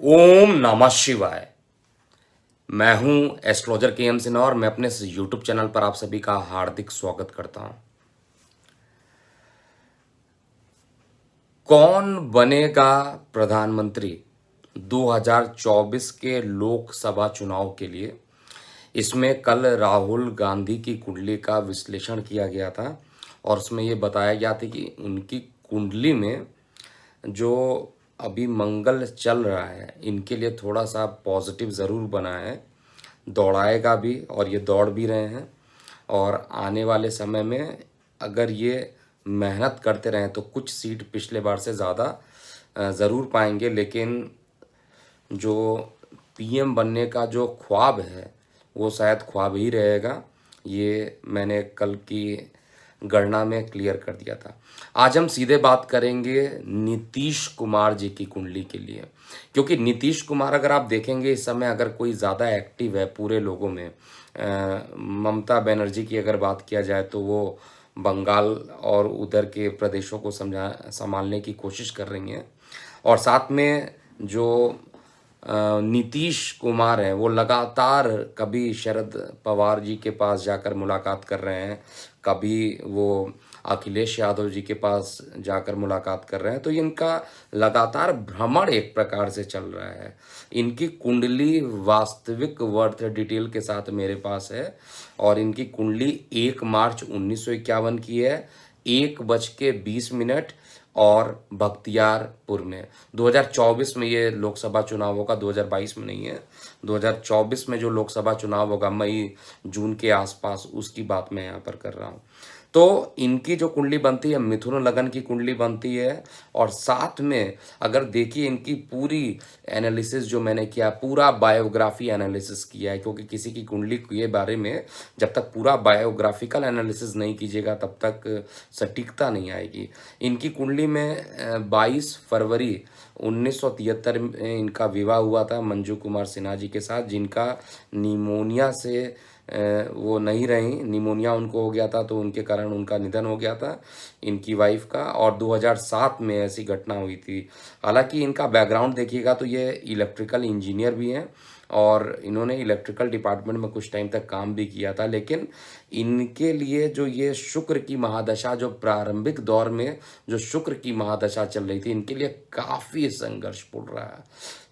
ओम नमः शिवाय। मैं हूं एस्ट्रोलॉजर के एम सिन्हा और मैं अपने इस यूट्यूब चैनल पर आप सभी का हार्दिक स्वागत करता हूं। कौन बनेगा प्रधानमंत्री 2024 के लोकसभा चुनाव के लिए? इसमें कल राहुल गांधी की कुंडली का विश्लेषण किया गया था और उसमें ये बताया गया था कि उनकी कुंडली में जो अभी मंगल चल रहा है इनके लिए थोड़ा सा पॉजिटिव ज़रूर बना है, दौड़ाएगा भी और ये दौड़ भी रहे हैं। और आने वाले समय में अगर ये मेहनत करते रहें तो कुछ सीट पिछले बार से ज़्यादा ज़रूर पाएंगे, लेकिन जो पीएम बनने का जो ख्वाब है वो शायद ख्वाब ही रहेगा। ये मैंने कल की गणना में क्लियर कर दिया था। आज हम सीधे बात करेंगे नीतीश कुमार जी की कुंडली के लिए, क्योंकि नीतीश कुमार अगर आप देखेंगे इस समय अगर कोई ज़्यादा एक्टिव है पूरे लोगों में, ममता बनर्जी की अगर बात किया जाए तो वो बंगाल और उधर के प्रदेशों को संभालने की कोशिश कर रही हैं। और साथ में जो नीतीश कुमार हैं वो लगातार कभी शरद पवार जी के पास जाकर मुलाकात कर रहे हैं, कभी वो अखिलेश यादव जी के पास जाकर मुलाकात कर रहे हैं। तो इनका लगातार भ्रमण एक प्रकार से चल रहा है। इनकी कुंडली वास्तविक वर्थ डिटेल के साथ मेरे पास है और इनकी कुंडली 1 मार्च 1951 की है, 1:20 और बख्तियारपुर में। 2024 में ये लोकसभा चुनाव होगा, 2022 में नहीं है। 2024 में जो लोकसभा चुनाव होगा मई जून के आसपास, उसकी बात मैं यहाँ पर कर रहा हूँ। तो इनकी जो कुंडली बनती है मिथुन लगन की कुंडली बनती है। और साथ में अगर देखिए इनकी पूरी एनालिसिस जो मैंने किया, पूरा बायोग्राफी एनालिसिस किया है, क्योंकि किसी की कुंडली के बारे में जब तक पूरा बायोग्राफिकल एनालिसिस नहीं कीजिएगा तब तक सटीकता नहीं आएगी। इनकी कुंडली में 22 फरवरी 1973 में इनका विवाह हुआ था मंजू कुमार सिन्हा जी के साथ, जिनका निमोनिया से वो नहीं रहीं, निमोनिया उनको हो गया था तो उनके कारण उनका निधन हो गया था इनकी वाइफ का। और 2007 में ऐसी घटना हुई थी। हालांकि इनका बैकग्राउंड देखिएगा तो ये इलेक्ट्रिकल इंजीनियर भी हैं और इन्होंने इलेक्ट्रिकल डिपार्टमेंट में कुछ टाइम तक काम भी किया था। लेकिन इनके लिए जो ये शुक्र की महादशा, जो प्रारंभिक दौर में जो शुक्र की महादशा चल रही थी, इनके लिए काफ़ी संघर्षपूर्ण रहा।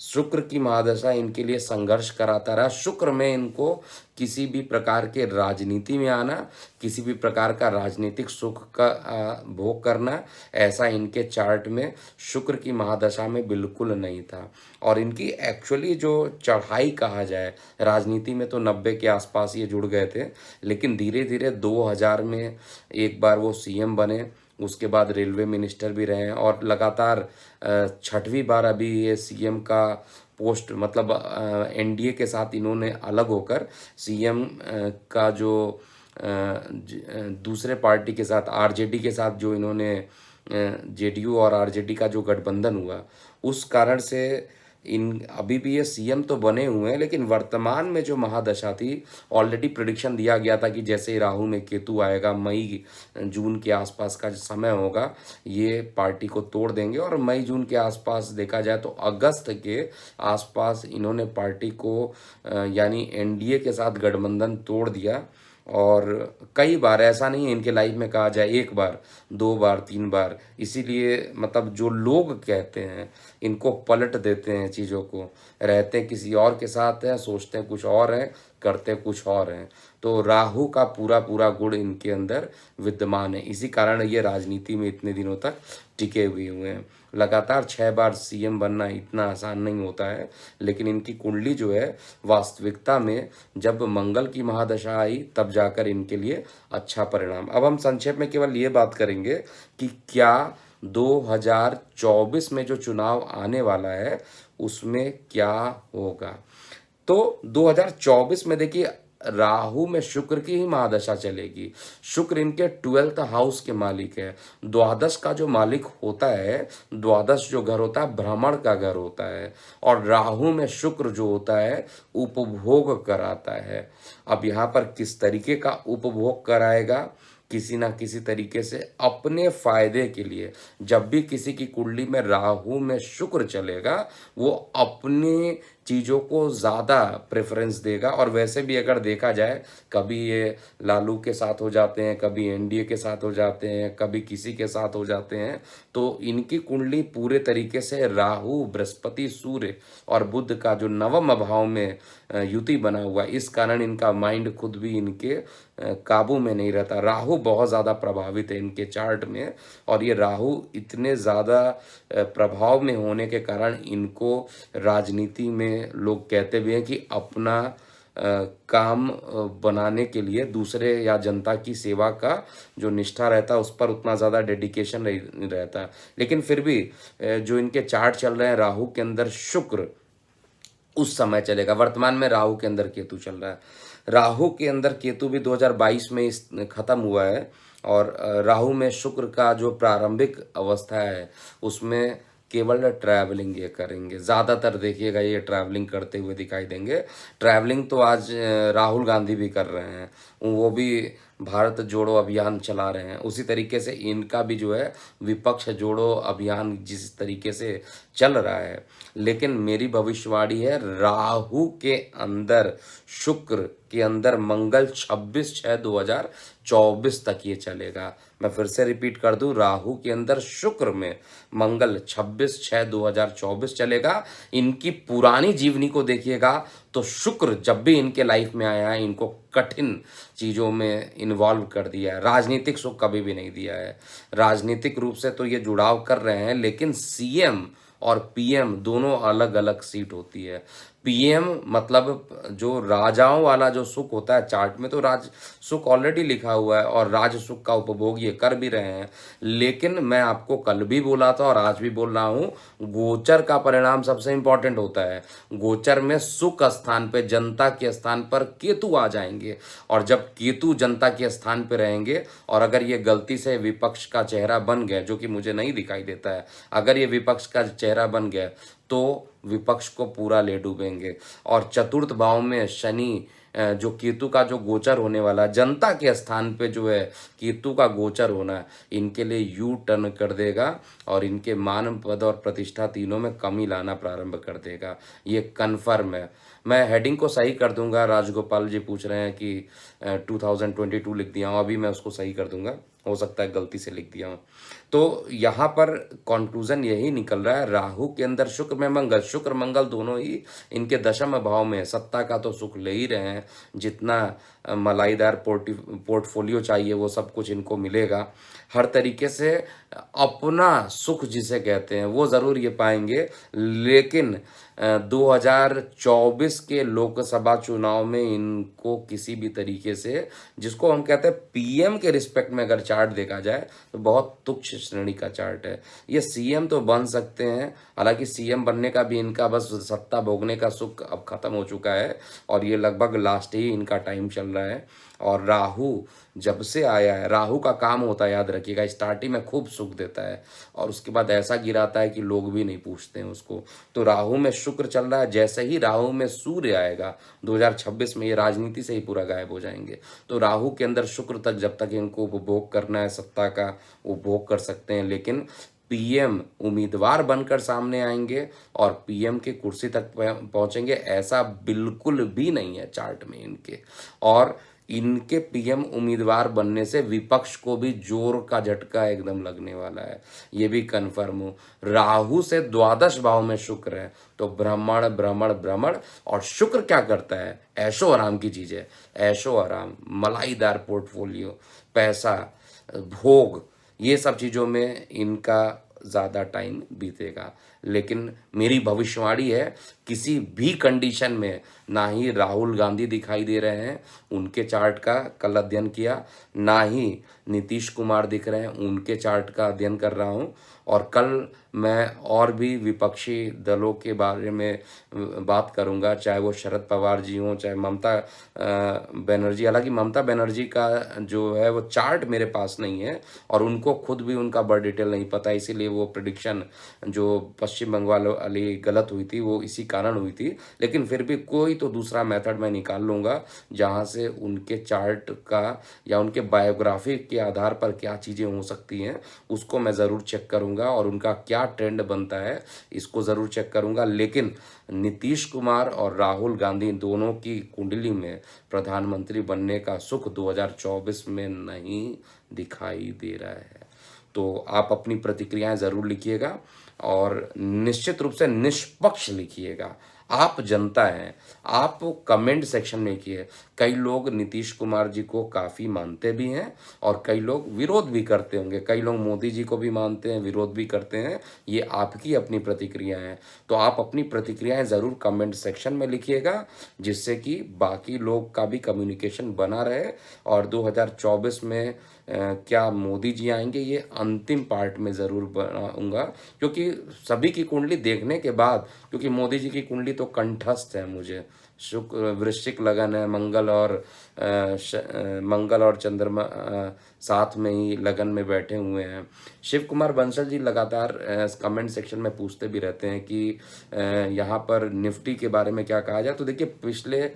शुक्र की महादशा इनके लिए संघर्ष कराता रहा। शुक्र में इनको किसी भी प्रकार के राजनीति में आना, किसी भी प्रकार का राजनीतिक सुख का भोग करना, ऐसा इनके चार्ट में शुक्र की महादशा में बिल्कुल नहीं था। और इनकी एक्चुअली जो चढ़ाई कहा जाए राजनीति में तो 90 के आसपास ये जुड़ गए थे, लेकिन धीरे धीरे 2000 में एक बार वो सीएम बने, उसके बाद रेलवे मिनिस्टर भी रहे और लगातार 6वीं बार अभी ये सीएम का पोस्ट, मतलब एनडीए के साथ इन्होंने अलग होकर सीएम का जो दूसरे पार्टी के साथ आरजेडी के साथ जो इन्होंने जेडीयू और आरजेडी का जो गठबंधन हुआ, उस कारण से इन अभी भी ये सीएम तो बने हुए हैं, लेकिन वर्तमान में जो महादशा थी ऑलरेडी प्रिडिक्शन दिया गया था कि जैसे ही राहु में केतु आएगा मई जून के आसपास का जो समय होगा ये पार्टी को तोड़ देंगे। और मई जून के आसपास देखा जाए तो अगस्त के आसपास इन्होंने पार्टी को यानी एनडीए के साथ गठबंधन तोड़ दिया। और कई बार, ऐसा नहीं है इनके लाइफ में कहा जाए 1 बार 2 बार 3 बार, इसीलिए मतलब जो लोग कहते हैं इनको पलट देते हैं चीज़ों को, रहते हैं किसी और के साथ हैं, सोचते हैं कुछ और हैं, करते कुछ और हैं। तो राहु का पूरा पूरा गुण इनके अंदर विद्यमान है, इसी कारण ये राजनीति में इतने दिनों तक टिके हुए हैं। लगातार 6 बार सीएम बनना इतना आसान नहीं होता है, लेकिन इनकी कुंडली जो है वास्तविकता में जब मंगल की महादशा आई तब जाकर इनके लिए अच्छा परिणाम। अब हम संक्षेप में केवल ये बात करेंगे कि क्या 2024 में जो चुनाव आने वाला है उसमें क्या होगा। तो 2024 में देखिए राहु में शुक्र की ही महादशा चलेगी। शुक्र इनके 12th हाउस के मालिक है। द्वादश का जो मालिक होता है, द्वादश जो घर होता है भ्रमण का घर होता है, और राहु में शुक्र जो होता है उपभोग कराता है। अब यहाँ पर किस तरीके का उपभोग कराएगा, किसी ना किसी तरीके से अपने फायदे के लिए, जब भी किसी की कुंडली में राहु में शुक्र चलेगा, वो अपनी चीज़ों को ज़्यादा प्रेफ़रेंस देगा। और वैसे भी अगर देखा जाए, कभी ये लालू के साथ हो जाते हैं, कभी एनडीए के साथ हो जाते हैं, कभी किसी के साथ हो जाते हैं, तो इनकी कुंडली पूरे तरीके से राहु, बृहस्पति, सूर्य और बुध का जो नवम भाव में युति बना हुआ है, इस कारण इनका माइंड खुद भी इनके काबू में नहीं रहता। राहु बहुत ज़्यादा प्रभावित है इनके चार्ट में, और ये राहु इतने ज़्यादा प्रभाव में होने के कारण इनको राजनीति में लोग कहते भी हैं कि अपना काम बनाने के लिए दूसरे या जनता की सेवा का जो निष्ठा रहता है उस पर उतना ज़्यादा डेडिकेशन नहीं रहता। लेकिन फिर भी जो इनके चार्ट चल रहे हैं, राहु के अंदर शुक्र उस समय चलेगा। वर्तमान में राहु के अंदर केतु चल रहा है। राहु के अंदर केतु भी 2022 में खत्म हुआ है, और राहु में शुक्र का जो प्रारंभिक अवस्था है उसमें केवल ट्रैवलिंग ये करेंगे। ज़्यादातर देखिएगा ये ट्रैवलिंग करते हुए दिखाई देंगे। ट्रैवलिंग तो आज राहुल गांधी भी कर रहे हैं, वो भी भारत जोड़ो अभियान चला रहे हैं। उसी तरीके से इनका भी जो है विपक्ष जोड़ो अभियान जिस तरीके से चल रहा है। लेकिन मेरी भविष्यवाणी है, राहु के अंदर शुक्र के अंदर मंगल 26/6/2024 तक ये चलेगा। मैं फिर से रिपीट कर दूं, राहु के अंदर शुक्र में मंगल 26/6/2024 चलेगा। इनकी पुरानी जीवनी को देखिएगा तो शुक्र जब भी इनके लाइफ में आया है, इनको कठिन चीज़ों में इन्वॉल्व कर दिया है। राजनीतिक सुख कभी भी नहीं दिया है। राजनीतिक रूप से तो ये जुड़ाव कर रहे हैं, लेकिन सीएम और पीएम दोनों अलग अलग सीट होती है। पीएम मतलब जो राजाओं वाला जो सुख होता है, चार्ट में तो राज सुख ऑलरेडी लिखा हुआ है और राज सुख का उपभोग ये कर भी रहे हैं। लेकिन मैं आपको कल भी बोला था और आज भी बोल रहा हूँ, गोचर का परिणाम सबसे इंपॉर्टेंट होता है। गोचर में सुख स्थान पे, जनता के स्थान पर केतु आ जाएंगे, और जब केतु जनता के स्थान पे रहेंगे और अगर ये गलती से विपक्ष का चेहरा बन गया, जो कि मुझे नहीं दिखाई देता है, अगर ये विपक्ष का चेहरा बन गया तो विपक्ष को पूरा ले डूबेंगे। और चतुर्थ भाव में शनि जो केतु का जो गोचर होने वाला, जनता के स्थान पे जो है केतु का गोचर होना, इनके लिए यू टर्न कर देगा और इनके मान पद और प्रतिष्ठा तीनों में कमी लाना प्रारंभ कर देगा। ये कन्फर्म है। मैं हेडिंग को सही कर दूंगा। राजगोपाल जी पूछ रहे हैं कि 2022 लिख दिया हूँ, अभी मैं उसको सही कर दूंगा, हो सकता है गलती से लिख दिया हूँ। तो यहाँ पर कंक्लूजन यही निकल रहा है, राहु के अंदर शुक्र में मंगल, शुक्र मंगल दोनों ही इनके दशम भाव में, सत्ता का तो सुख ले ही रहे हैं। जितना मलाईदार पोर्टफोलियो चाहिए वो सब कुछ इनको मिलेगा। हर तरीके से अपना सुख जिसे कहते हैं वो ज़रूर ये पाएंगे। लेकिन 2024 के लोकसभा चुनाव में इनको किसी भी तरीके से, जिसको हम कहते हैं पीएम के रिस्पेक्ट में अगर चार्ट देखा जाए तो बहुत तुच्छ श्रेणी का चार्ट है। ये सीएम तो बन सकते हैं, हालांकि सीएम बनने का भी इनका बस सत्ता भोगने का सुख अब खत्म हो चुका है और ये लगभग लास्ट ही इनका टाइम चल रहा है। और राहु जब से आया है, राहु का काम होता है, याद रखिएगा, स्टार्टिंग में खूब सुख देता है और उसके बाद ऐसा गिराता है कि लोग भी नहीं पूछते हैं उसको। तो राहु में शुक्र चल रहा है, जैसे ही राहु में सूर्य आएगा 2026 में, ये राजनीति से ही पूरा गायब हो जाएंगे। तो राहु के अंदर शुक्र तक जब तक इनको उपभोग करना है, सत्ता का उपभोग कर सकते हैं। लेकिन पीएम उम्मीदवार बनकर सामने आएंगे और पीएम की कुर्सी तक पहुंचेंगे, ऐसा बिल्कुल भी नहीं है चार्ट में इनके। और इनके पीएम उम्मीदवार बनने से विपक्ष को भी जोर का झटका एकदम लगने वाला है, ये भी कन्फर्म हो। राहु से द्वादश भाव में शुक्र है, तो भ्रमण भ्रमण भ्रमण। और शुक्र क्या करता है? ऐशो आराम की चीज़ है, ऐशो आराम, मलाईदार पोर्टफोलियो, पैसा, भोग, ये सब चीज़ों में इनका ज़्यादा टाइम बीतेगा। लेकिन मेरी भविष्यवाणी है, किसी भी कंडीशन में ना ही राहुल गांधी दिखाई दे रहे हैं, उनके चार्ट का कल अध्ययन किया, ना ही नीतीश कुमार दिख रहे हैं, उनके चार्ट का अध्ययन कर रहा हूं। और कल मैं और भी विपक्षी दलों के बारे में बात करूंगा, चाहे वो शरद पवार जी हों, चाहे ममता बनर्जी। हालांकि ममता बनर्जी का जो है वो चार्ट मेरे पास नहीं है और उनको खुद भी उनका बड़ा डिटेल नहीं पता, इसीलिए वो प्रेडिक्शन जो पश्चिम बंगाल वाली गलत हुई थी वो इसी कारण कारण हुई थी, लेकिन फिर भी कोई तो दूसरा मेथड मैं निकाल लूँगा, जहाँ से उनके चार्ट का या उनके बायोग्राफी के आधार पर क्या चीज़ें हो सकती हैं, उसको मैं ज़रूर चेक करूँगा और उनका क्या ट्रेंड बनता है, इसको ज़रूर चेक करूँगा। लेकिन नीतीश कुमार और राहुल गांधी दोनों की कुंडली में प्रधानमंत्री बनने का सुख 2024 में नहीं दिखाई दे रहा है। तो आप अपनी प्रतिक्रियाएं ज़रूर लिखिएगा और निश्चित रूप से निष्पक्ष लिखिएगा। आप जनता हैं, आप कमेंट सेक्शन में लिखिए। कई लोग नीतीश कुमार जी को काफ़ी मानते भी हैं और कई लोग विरोध भी करते होंगे। कई लोग मोदी जी को भी मानते हैं, विरोध भी करते हैं। ये आपकी अपनी प्रतिक्रिया है। तो आप अपनी प्रतिक्रियाएं ज़रूर कमेंट सेक्शन में लिखिएगा, जिससे कि बाकी लोग का भी कम्युनिकेशन बना रहे और 2024 में क्या मोदी जी आएंगे, ये अंतिम पार्ट में ज़रूर बनाऊंगा, क्योंकि सभी की कुंडली देखने के बाद, क्योंकि मोदी जी की कुंडली तो कंठस्थ है मुझे, शुक्र वृश्चिक लगन है, मंगल और चंद्रमा साथ में ही लगन में बैठे हुए हैं। शिव कुमार बंसल जी लगातार कमेंट सेक्शन में पूछते भी रहते हैं कि यहाँ पर निफ्टी के बारे में क्या कहा जाए। तो देखिए, पिछले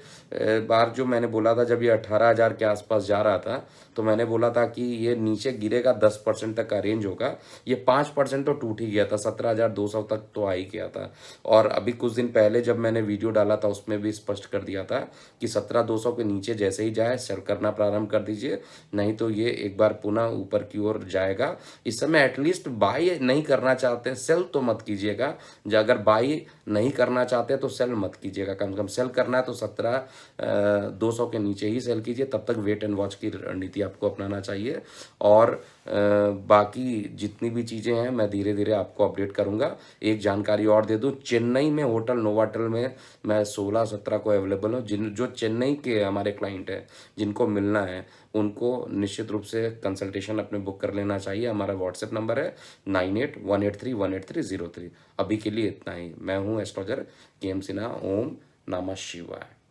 बार जो मैंने बोला था, जब ये 18,000 के आसपास जा रहा था, तो मैंने बोला था कि ये नीचे गिरेगा, 10% तक का रेंज होगा। ये 5% तो टूट ही गया था, 17,200 तक तो आ ही गया था। और अभी कुछ दिन पहले जब मैंने वीडियो डाला था, उसमें भी स्पष्ट कर दिया था कि 17,200 के नीचे जैसे ही जाए सेल करना प्रारंभ कर दीजिए, नहीं तो ये एक बार पुनः ऊपर की ओर जाएगा। इस समय एटलीस्ट बाई नहीं करना चाहते हैं, सेल तो मत कीजिएगा। अगर बाई नहीं करना चाहते तो सेल मत कीजिएगा। कम से कम सेल करना है तो 17,200 के नीचे ही सेल कीजिए। तब तक वेट एंड वॉच की रणनीति आपको अपनाना चाहिए। और बाकी जितनी भी चीज़ें हैं मैं धीरे धीरे आपको अपडेट करूंगा। एक जानकारी और दे दूं, चेन्नई में होटल नोवाटेल में मैं 16-17 को अवेलेबल हूँ। जो चेन्नई के हमारे क्लाइंट हैं, जिनको मिलना है, उनको निश्चित रूप से कंसल्टेशन अपने बुक कर लेना चाहिए। हमारा व्हाट्सएप नंबर है 9818318303। अभी के लिए इतना ही। मैं हूँ एस्ट्रोलॉजर के एम सिन्हा। ओम नमः शिवाय।